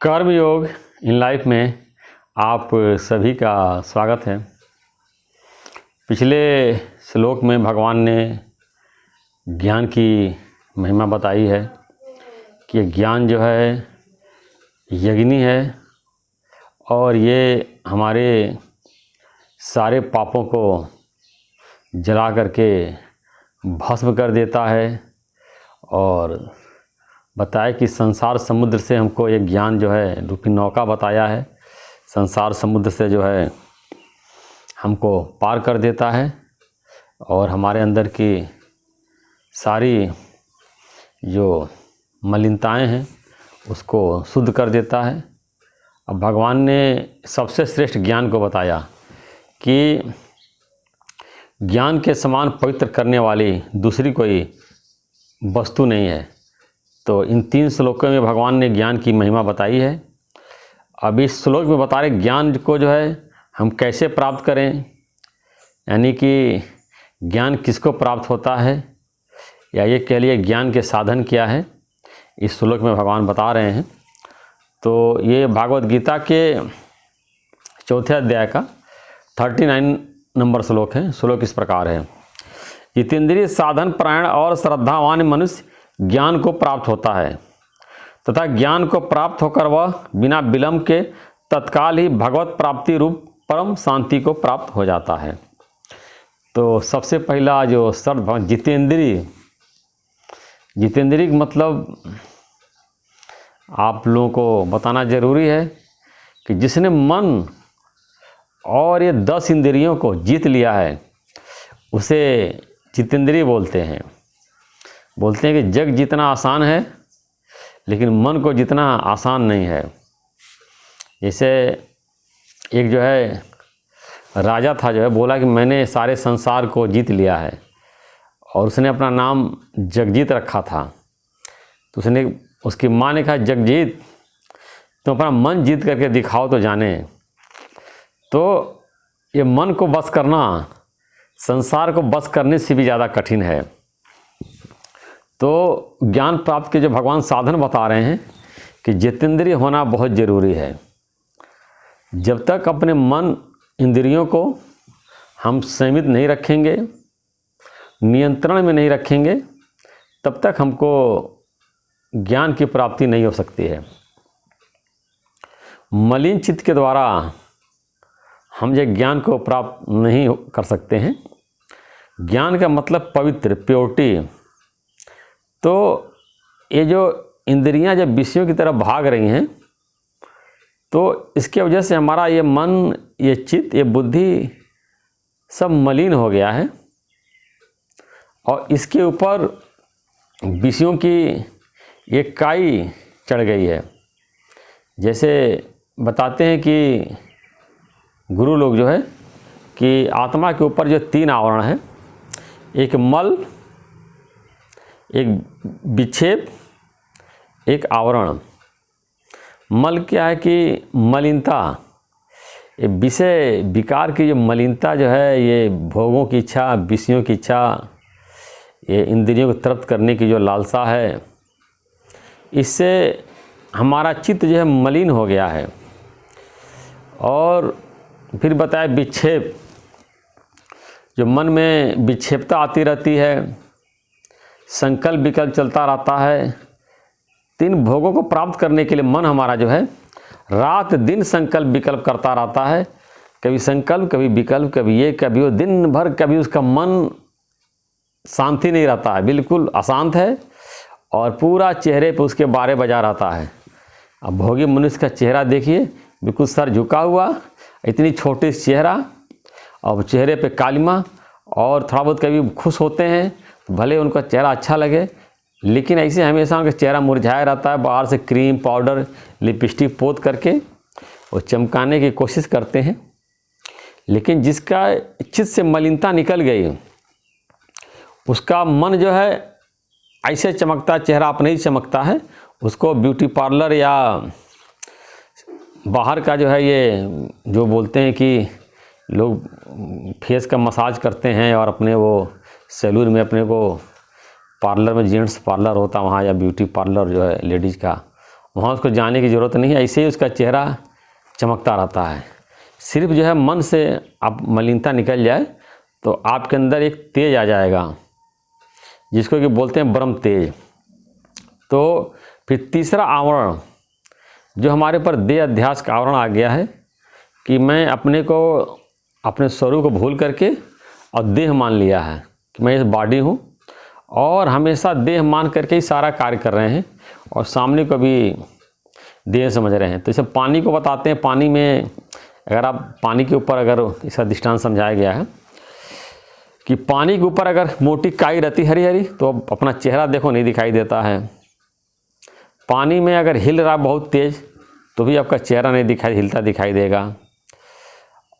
कर्मयोग in life में आप सभी का स्वागत है। पिछले श्लोक में भगवान ने ज्ञान की महिमा बताई है कि ज्ञान जो है यज्ञनी है और ये हमारे सारे पापों को जला करके भस्म कर देता है और बताया कि संसार समुद्र से हमको ये ज्ञान जो है रूपी नौका बताया है, संसार समुद्र से जो है हमको पार कर देता है और हमारे अंदर की सारी जो मलिनताएं हैं उसको शुद्ध कर देता है। अब भगवान ने सबसे श्रेष्ठ ज्ञान को बताया कि ज्ञान के समान पवित्र करने वाली दूसरी कोई वस्तु नहीं है। तो इन 3 श्लोकों में भगवान ने ज्ञान की महिमा बताई है। अब इस श्लोक में बता रहे ज्ञान को जो है हम कैसे प्राप्त करें, यानी कि ज्ञान किसको प्राप्त होता है या ये कह लिए ज्ञान के साधन क्या है, इस श्लोक में भगवान बता रहे हैं। तो ये भागवत गीता के 4थे अध्याय का 39 नंबर श्लोक है। श्लोक इस प्रकार है, जितेंद्रिय साधन परायण और श्रद्धावान मनुष्य ज्ञान को प्राप्त होता है तथा ज्ञान को प्राप्त होकर वह बिना विलंब के तत्काल ही भगवत प्राप्ति रूप परम शांति को प्राप्त हो जाता है। तो सबसे पहला जो शब्द जितेंद्रिय, जितेंद्रिय मतलब आप लोगों को बताना जरूरी है कि जिसने मन और ये 10 इंद्रियों को जीत लिया है उसे जितेंद्रिय बोलते हैं। बोलते हैं कि जग जितना आसान है लेकिन मन को जितना आसान नहीं है। जैसे एक जो है राजा था, जो है बोला कि मैंने सारे संसार को जीत लिया है और उसने अपना नाम जगजीत रखा था। तो उसने उसकी माँ ने कहा, जगजीत तुम अपना मन जीत करके दिखाओ तो जाने। तो ये मन को बस करना संसार को बस करने से भी ज़्यादा कठिन है। तो ज्ञान प्राप्त के जो भगवान साधन बता रहे हैं कि जितेंद्रिय होना बहुत ज़रूरी है। जब तक अपने मन इंद्रियों को हम सीमित नहीं रखेंगे, नियंत्रण में नहीं रखेंगे, तब तक हमको ज्ञान की प्राप्ति नहीं हो सकती है। मलिन चित्त के द्वारा हम ये ज्ञान को प्राप्त नहीं कर सकते हैं। ज्ञान का मतलब पवित्र, प्योरिटी। तो ये जो इंद्रियां जब विषयों की तरफ भाग रही हैं तो इसके वजह से हमारा ये मन, ये चित्त, ये बुद्धि सब मलिन हो गया है और इसके ऊपर विषयों की एक काई चढ़ गई है। जैसे बताते हैं कि गुरु लोग जो है कि आत्मा के ऊपर जो 3 आवरण हैं, एक मल, एक विक्षेप, एक आवरण। मल क्या है कि मलिनता, ये विषय विकार की जो मलिनता जो है, ये भोगों की इच्छा, विषयों की इच्छा, ये इंद्रियों को तृप्त करने की जो लालसा है, इससे हमारा चित्त जो है मलिन हो गया है। और फिर बताया विक्षेप, जो मन में विक्षेपता आती रहती है, संकल्प विकल्प चलता रहता है। 3 भोगों को प्राप्त करने के लिए मन हमारा जो है रात दिन संकल्प विकल्प करता रहता है। कभी संकल्प, कभी विकल्प, कभी ये, कभी वो, दिन भर कभी उसका मन शांति नहीं रहता है, बिल्कुल अशांत है और पूरा चेहरे पे उसके बारे बजा रहता है। अब भोगी मनुष्य का चेहरा देखिए, बिल्कुल सर झुका हुआ, इतनी छोटी चेहरा और चेहरे पे कालिमा, और थोड़ा बहुत कभी खुश होते हैं तो भले उनका चेहरा अच्छा लगे, लेकिन ऐसे हमेशा उनका चेहरा मुरझाया रहता है। बाहर से क्रीम, पाउडर, लिपस्टिक पोत करके वो चमकाने की कोशिश करते हैं। लेकिन जिसका चित्त से मलिनता निकल गई, उसका मन जो है ऐसे चमकता, चेहरा अपने ही चमकता है। उसको ब्यूटी पार्लर या बाहर का जो है, ये जो बोलते हैं कि लोग फेस का मसाज करते हैं और अपने वो सैलून में अपने को पार्लर में, जेंट्स पार्लर होता वहाँ या ब्यूटी पार्लर जो है लेडीज़ का, वहाँ उसको जाने की ज़रूरत नहीं है, ऐसे ही उसका चेहरा चमकता रहता है। सिर्फ जो है मन से आप मलिनता निकल जाए तो आपके अंदर एक तेज आ जाएगा, जिसको कि बोलते हैं ब्रह्म तेज। तो फिर तीसरा आवरण जो हमारे पर देह अध्यास का आवरण आ गया है कि मैं अपने को, अपने स्वरूप को भूल करके और देह मान लिया है कि मैं इस बॉडी हूँ, और हमेशा देह मान करके ही सारा कार्य कर रहे हैं और सामने को भी देह समझ रहे हैं। तो इसे पानी को बताते हैं। पानी में अगर आप पानी के ऊपर, अगर इसका दृष्टांत समझाया गया है कि पानी के ऊपर अगर मोटी काई रहती हरी हरी तो अपना चेहरा देखो नहीं दिखाई देता है। पानी में अगर हिल रहा बहुत तेज तो भी आपका चेहरा नहीं हिलता दिखाई देगा।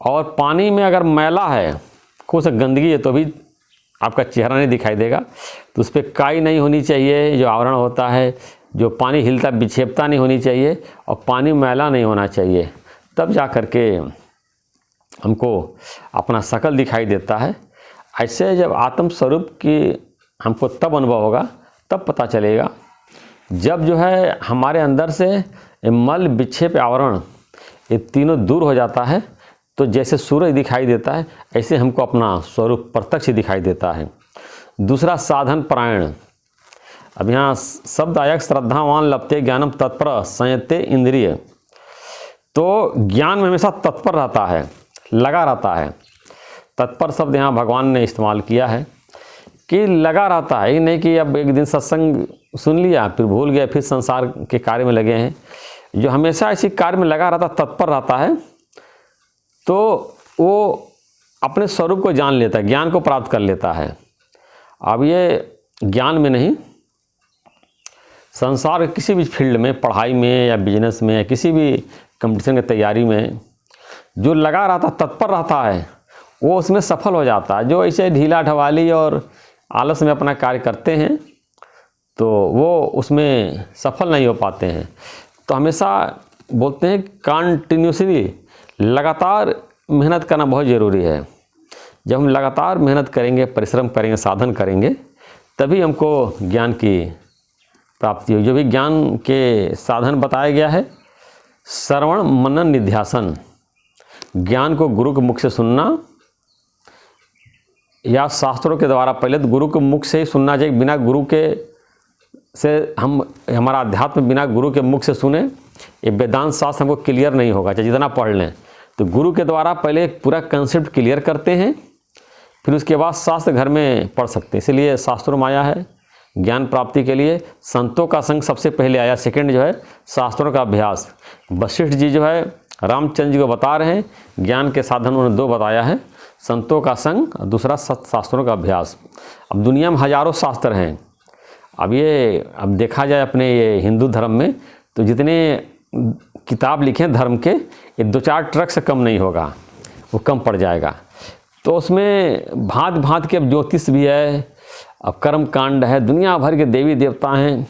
और पानी में अगर मैला है, कुछ गंदगी है, तो भी आपका चेहरा नहीं दिखाई देगा। तो उस पर काई नहीं होनी चाहिए, जो आवरण होता है, जो पानी हिलता विक्षेपता नहीं होनी चाहिए, और पानी मैला नहीं होना चाहिए। तब जा कर के हमको अपना शकल दिखाई देता है। ऐसे जब आत्म स्वरूप की हमको तब अनुभव होगा, तब पता चलेगा जब जो है हमारे अंदर से मल विक्षेप आवरण ये तीनों दूर हो जाता है, तो जैसे सूरज दिखाई देता है ऐसे हमको अपना स्वरूप प्रत्यक्ष दिखाई देता है। दूसरा साधन परायण। अब यहाँ शब्द आया श्रद्धावान लभते ज्ञानम तत्पर संयते इंद्रिय। तो ज्ञान में हमेशा तत्पर रहता है, लगा रहता है। तत्पर शब्द यहाँ भगवान ने इस्तेमाल किया है कि लगा रहता है, ये नहीं कि अब एक दिन सत्संग सुन लिया फिर भूल गया, फिर संसार के कार्य में लगे हैं। जो हमेशा इसी कार्य में लगा रहता, तत्पर रहता है, तो वो अपने स्वरूप को जान लेता है, ज्ञान को प्राप्त कर लेता है। अब ये ज्ञान में नहीं, संसार के किसी भी फील्ड में, पढ़ाई में या बिजनेस में या किसी भी कंपटीशन की तैयारी में जो लगा रहता, तत्पर रहता है, वो उसमें सफल हो जाता है। जो ऐसे ढीला ढवाली और आलस में अपना कार्य करते हैं तो वो उसमें सफल नहीं हो पाते हैं। तो हमेशा बोलते हैं कंटिन्यूसली लगातार मेहनत करना बहुत ज़रूरी है। जब हम लगातार मेहनत करेंगे, परिश्रम करेंगे, साधन करेंगे, तभी हमको ज्ञान की प्राप्ति होगी। जो भी ज्ञान के साधन बताया गया है, श्रवण मनन निध्यासन, ज्ञान को गुरु के मुख से सुनना या शास्त्रों के द्वारा। पहले तो गुरु के मुख से ही सुनना चाहिए, बिना गुरु के से हमारा अध्यात्म बिना गुरु के मुख से सुने ये वेदांत शास्त्र हमको क्लियर नहीं होगा, चाहे जितना पढ़ लें। तो गुरु के द्वारा पहले पूरा कंसेप्ट क्लियर करते हैं, फिर उसके बाद शास्त्र घर में पढ़ सकते हैं। इसलिए शास्त्रों में आया है ज्ञान प्राप्ति के लिए संतों का संग सबसे पहले आया, सेकंड जो है शास्त्रों का अभ्यास। वशिष्ठ जी जो है रामचंद्र जी को बता रहे हैं ज्ञान के साधन उन्होंने दो बताया है, संतों का संग और दूसरा शास्त्रों का अभ्यास। अब दुनिया में हजारों शास्त्र हैं। अब देखा जाए अपने ये हिंदू धर्म में तो जितने किताब लिखे हैं धर्म के, ये 2-4 ट्रक से कम नहीं होगा, वो कम पड़ जाएगा। तो उसमें भांत भांत के अब ज्योतिष भी है, अब कर्म कांड है, दुनिया भर के देवी देवता हैं,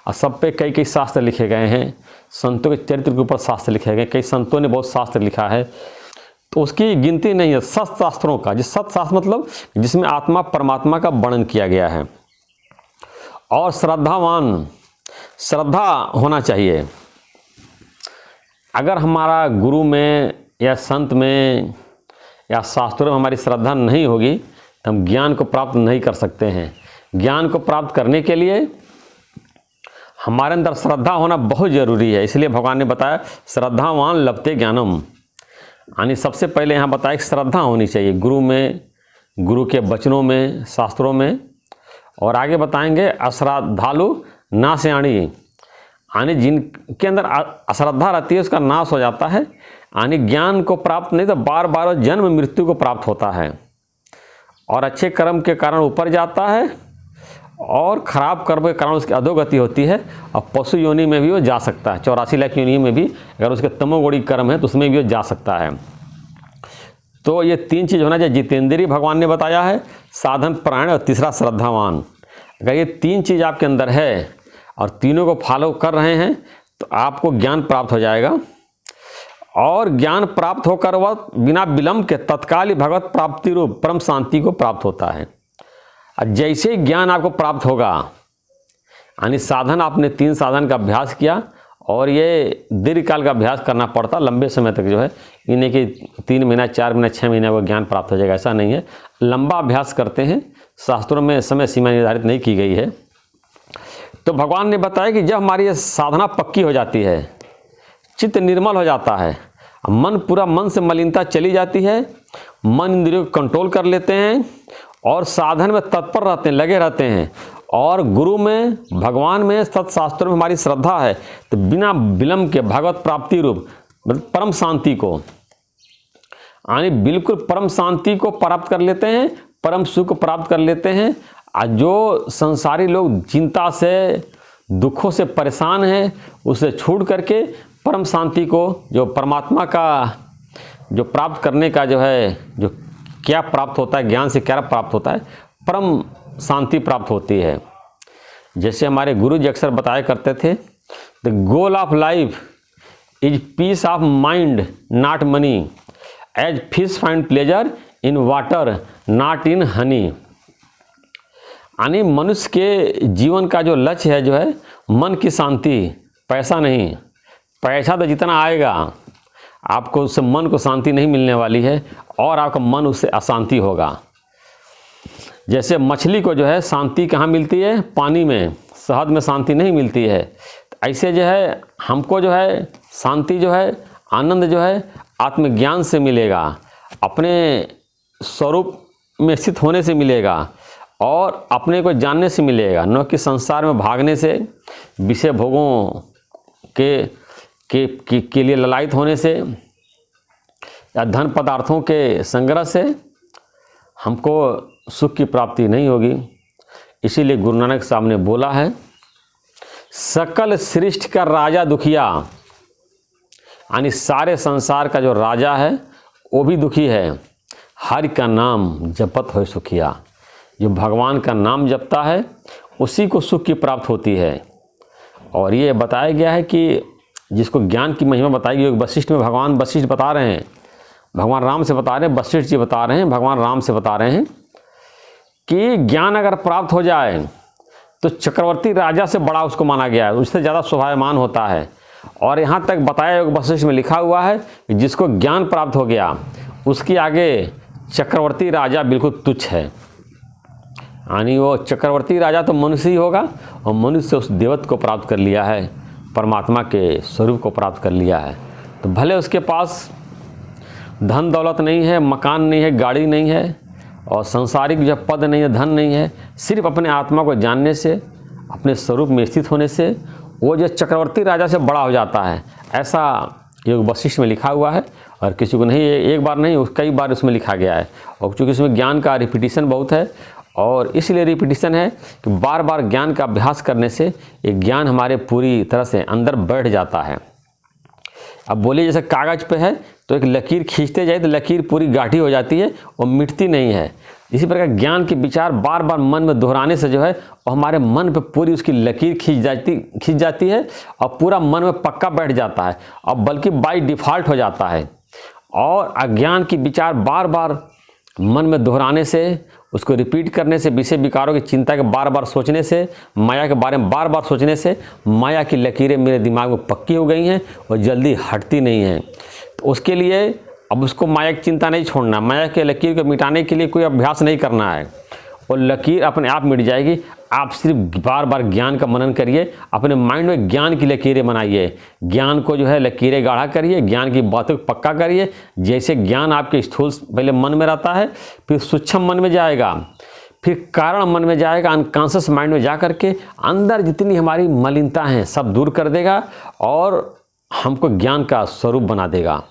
और सब पे कई कई शास्त्र लिखे गए हैं। संतों के चरित्र के ऊपर शास्त्र लिखे गए, कई संतों ने बहुत शास्त्र लिखा है, तो उसकी गिनती नहीं है। सत शास्त्रों का, जिस सत शास्त्र मतलब जिसमें आत्मा परमात्मा का वर्णन किया गया है। और श्रद्धावान, श्रद्धा होना चाहिए। अगर हमारा गुरु में या संत में या शास्त्रों में हमारी श्रद्धा नहीं होगी तो हम ज्ञान को प्राप्त नहीं कर सकते हैं। ज्ञान को प्राप्त करने के लिए हमारे अंदर श्रद्धा होना बहुत ज़रूरी है। इसलिए भगवान ने बताया श्रद्धावान लभते ज्ञानम, यानी सबसे पहले यहाँ बताया कि श्रद्धा होनी चाहिए गुरु में, गुरु के वचनों में, शास्त्रों में। और आगे बताएंगे अश्रद्धालु नाशयाणी, यानी जिनके अंदर अश्रद्धा रहती है उसका नाश हो जाता है, यानी ज्ञान को प्राप्त नहीं तो बार बार जन्म मृत्यु को प्राप्त होता है। और अच्छे कर्म के कारण ऊपर जाता है और खराब कर्म के कारण उसकी अधोगति होती है, और पशु योनि में भी वो जा सकता है। 84 लाख योनि में भी अगर उसके तमोगुणी कर्म है तो उसमें भी वो जा सकता है। तो ये 3 चीज़ होना चाहिए। जितेंद्रिय भगवान ने बताया है, साधन परायण, और तीसरा श्रद्धावान। अगर ये 3 चीज़ आपके अंदर है और तीनों को फॉलो कर रहे हैं तो आपको ज्ञान प्राप्त हो जाएगा। और ज्ञान प्राप्त होकर वह बिना विलंब के तत्काल ही भगवत प्राप्ति रूप परम शांति को प्राप्त होता है। और जैसे ही ज्ञान आपको प्राप्त होगा, यानी साधन, आपने 3 साधन का अभ्यास किया और ये दीर्घकाल का अभ्यास करना पड़ता, लंबे समय तक जो है, इन्हें कि 3 महीना 4 महीना 6 महीना वो ज्ञान प्राप्त हो जाएगा, ऐसा नहीं है। लंबा अभ्यास करते हैं, शास्त्रों में समय सीमा निर्धारित नहीं की गई है। तो भगवान ने बताया कि जब हमारी ये साधना पक्की हो जाती है, चित्त निर्मल हो जाता है, मन पूरा, मन से मलिनता चली जाती है, मन इंद्रियों को कंट्रोल कर लेते हैं और साधन में तत्पर रहते हैं, लगे रहते हैं, और गुरु में, भगवान में, सत्शास्त्रों में हमारी श्रद्धा है, तो बिना विलंब के भगवत प्राप्ति रूप मतलब परम शांति को, यानी बिल्कुल परम शांति को प्राप्त कर लेते हैं, परम सुख प्राप्त कर लेते हैं। और जो संसारी लोग चिंता से, दुखों से परेशान हैं, उसे छूट करके परम शांति को, जो परमात्मा का जो प्राप्त करने का जो है, जो क्या प्राप्त होता है, ज्ञान से क्या प्राप्त होता है, परम शांति प्राप्त होती है। जैसे हमारे गुरु जी अक्सर बताया करते थे, the goal of life is peace of mind not money, as fish find pleasure in water not in honey. यानी मनुष्य के जीवन का जो लक्ष्य है, जो है मन की शांति, पैसा नहीं। पैसा तो जितना आएगा आपको, उससे मन को शांति नहीं मिलने वाली है, और आपका मन उससे अशांति होगा। जैसे मछली को जो है शांति कहाँ मिलती है, पानी में, शहद में शांति नहीं मिलती है। ऐसे जो है हमको जो है शांति जो है, आनंद जो है आत्मज्ञान से मिलेगा, अपने स्वरूप में स्थित होने से मिलेगा, और अपने को जानने से मिलेगा, न कि संसार में भागने से, विषय भोगों के लिए ललायित होने से, या धन पदार्थों के संग्रह से हमको सुख की प्राप्ति नहीं होगी। इसीलिए गुरु नानक साहब ने बोला है, सकल सृष्टि का राजा दुखिया, यानी सारे संसार का जो राजा है वो भी दुखी है, हरि का नाम जपत हो सुखिया। जो भगवान का नाम जपता है उसी को सुख की प्राप्त होती है। और ये बताया गया है कि जिसको ज्ञान की महिमा बताई गई, वशिष्ठ में भगवान वशिष्ठ बता रहे हैं, भगवान राम से बता रहे हैं, वशिष्ठ जी बता रहे हैं, भगवान राम से बता रहे हैं कि ज्ञान अगर प्राप्त हो जाए तो चक्रवर्ती राजा से बड़ा उसको माना गया है, उससे ज़्यादा शोभायमान होता है। और यहाँ तक बताया योग वशिष्ठ में लिखा हुआ है कि जिसको ज्ञान प्राप्त हो गया उसके आगे चक्रवर्ती राजा बिल्कुल तुच्छ है। यानी वो चक्रवर्ती राजा तो मनुष्य ही होगा, और मनुष्य उस देवत्व को प्राप्त कर लिया है, परमात्मा के स्वरूप को प्राप्त कर लिया है। तो भले उसके पास धन दौलत नहीं है, मकान नहीं है, गाड़ी नहीं है, और सांसारिक जो पद नहीं है, धन नहीं है, सिर्फ अपने आत्मा को जानने से, अपने स्वरूप में स्थित होने से वो जो चक्रवर्ती राजा से बड़ा हो जाता है। ऐसा योग वशिष्ठ में लिखा हुआ है, और किसी को नहीं, एक बार नहीं, कई बार उसमें लिखा गया है। और चूँकि इसमें ज्ञान का रिपीटिशन बहुत है, और इसलिए रिपीटिशन है कि बार बार ज्ञान का अभ्यास करने से ये ज्ञान हमारे पूरी तरह से अंदर बैठ जाता है। अब बोलिए जैसे कागज़ पे है तो एक लकीर खींचते जाए तो लकीर पूरी गाढ़ी हो जाती है और मिटती नहीं है। इसी प्रकार ज्ञान के विचार बार बार मन में दोहराने से जो है वो हमारे मन पे पूरी उसकी लकीर खींच जाती है, और पूरा मन में पक्का बैठ जाता है, और बल्कि बाय डिफ़ॉल्ट हो जाता है। और अज्ञान की विचार बार बार मन में दोहराने से, उसको रिपीट करने से, विषय विकारों की चिंता के बार बार सोचने से, माया के बारे में बार बार सोचने से माया की लकीरें मेरे दिमाग में पक्की हो गई हैं और जल्दी हटती नहीं हैं। तो उसके लिए अब उसको माया की चिंता नहीं छोड़ना, माया के लकीर को मिटाने के लिए कोई अभ्यास नहीं करना है, और लकीर अपने आप मिट जाएगी। आप सिर्फ बार बार ज्ञान का मनन करिए, अपने माइंड में ज्ञान की लकीरें बनाइए, ज्ञान को जो है लकीरें गाढ़ा करिए, ज्ञान की बातों को पक्का करिए। जैसे ज्ञान आपके स्थूल पहले मन में रहता है, फिर सूक्ष्म मन में जाएगा, फिर कारण मन में जाएगा, अनकॉन्शियस माइंड में जा करके अंदर जितनी हमारी मलिनता हैं सब दूर कर देगा और हमको ज्ञान का स्वरूप बना देगा।